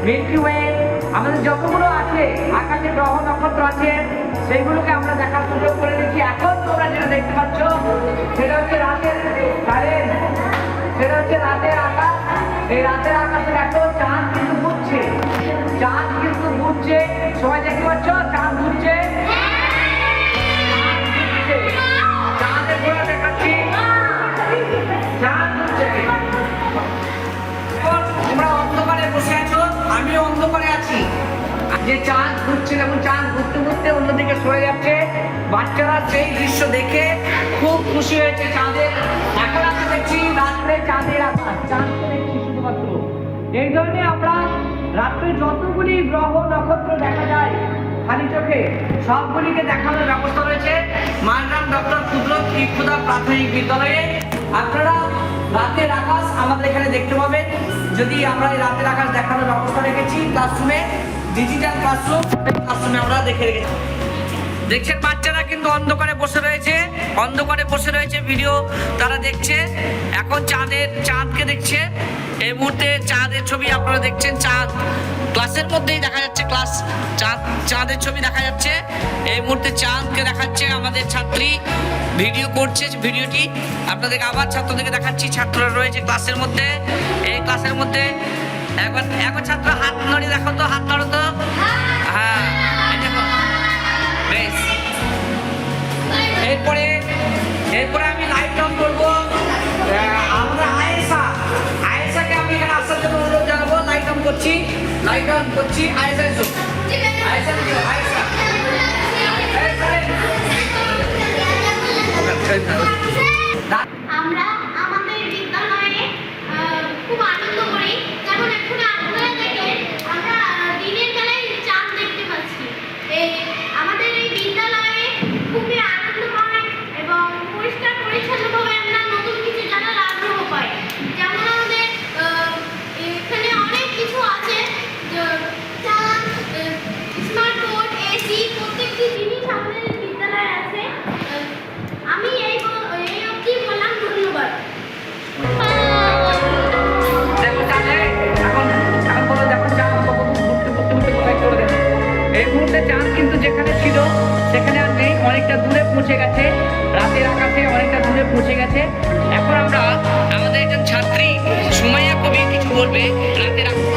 Milky way, আমাদের যতগুলো আছে আকাশে গ্রহ নক্ষত্র আছে সেইগুলোকে আমরা দেখার সুযোগ করে নিচ্ছি। এখন তোমরা যেটা দেখতে পাচ্ছ সেটা হচ্ছে রাতের কারেন্ট, সেটা হচ্ছে রাতের আকাশ। এই রাতের আকাশে দেখো চাঁদ কিন্তু ঘুরছে, চাঁদ কিন্তু ঘুরছে। সবাই দেখতে পাচ্ছ চাঁদ ঘুরছে, চাঁদের ঘোরা দেখাচ্ছি, চাঁদ ঘুরছে। তোমরা অন্ধকারে বসে আছো, আমিও অন্ধকারে আছি। যে চাঁদ ঘুরছে, এবং চাঁদ ঘুরতে ঘুরতে অন্যদিকে সরে যাচ্ছে। বাচ্চারা সেই দৃশ্য দেখে খুব খুশি হয়েছে চাঁদের। এখন আমরা দেখছি রাত্রে চাঁদের আকাশ, চাঁদকে দেখছি শুধুমাত্র। এই ধরনের আমরা রাত্রে যতগুলি গ্রহ নক্ষত্র দেখা যায় খালি চোখে, সবগুলিকে দেখানোর ব্যবস্থা রয়েছে মানরাম ডক্টর কুদরত ইফুদা প্রাথমিক বিদ্যালয়ে। আপনারা রাতের আকাশ আমাদের এখানে দেখতে পাবেন। যদি আমরা এই রাতের আকাশ দেখানোর ব্যবস্থা রেখেছি ক্লাসরুমে, ডিজিটাল ক্লাসরুম, ক্লাসরুমে আমরা দেখে রেখেছি। দেখছেন বাচ্চারা কিন্তু অন্ধকারে বসে রয়েছে, অন্ধকারে বসে রয়েছে, ভিডিও তারা দেখছে। এখন চাঁদকে দেখছে। এই মুহূর্তে চাঁদের ছবি আপনারা দেখছেন, চাঁদ ক্লাসের মধ্যেই দেখা যাচ্ছে, ক্লাস চাঁদের ছবি দেখা যাচ্ছে। এই মুহূর্তে চাঁদকে দেখাচ্ছে আমাদের ছাত্রী, ভিডিও করছে। ভিডিওটি আপনাদেরকে আবার ছাত্রদেরকে দেখাচ্ছি, ছাত্ররা রয়েছে ক্লাসের মধ্যে। এই ক্লাসের মধ্যে এখন ছাত্র হাত নড়ি, দেখো তো, হাত নড়ো তো, হ্যাঁ দেখো বেশ। এরপরে আমি লাইট অন করবো। আমরা আয়েশাকে আমি এখানে আসার জন্য অনুরোধ জানাবো। লাইট অন করছি, আয়েশা এসো, আয়েশা আমরা আমাদের বিদ্যালয়ে খুব আনন্দ করি। যেমন এখন আপনারা দেখেন আমরা দিনের বেলায় চাঁদ দেখতে পাচ্ছি। আমাদের এই বিদ্যালয়ে খুবই আনন্দময় এবং পরিষ্কার পরিচ্ছন্নভাবে আমরা নতুন কিছু জানার আগ্রহ পাই। যেমন আমাদের এখানে অনেক কিছু আছে, চাঁদ, স্মার্ট বোর্ড, এসি, প্রত্যেকটি জিনিস আমাদের এই বিদ্যালয়ে আছে। আমি এই অবধি বললাম, ধন্যবাদ। এই মুহূর্তে চাঁদ কিন্তু যেখানে ছিল সেখানে আর নেই, অনেকটা দূরে পৌঁছে গেছে, রাতের আকাশে অনেকটা দূরে পৌঁছে গেছে। এখন আমরা আমাদের একজন ছাত্রী সুমাইয়া কবি কিছু বলবে রাতের আকাশ।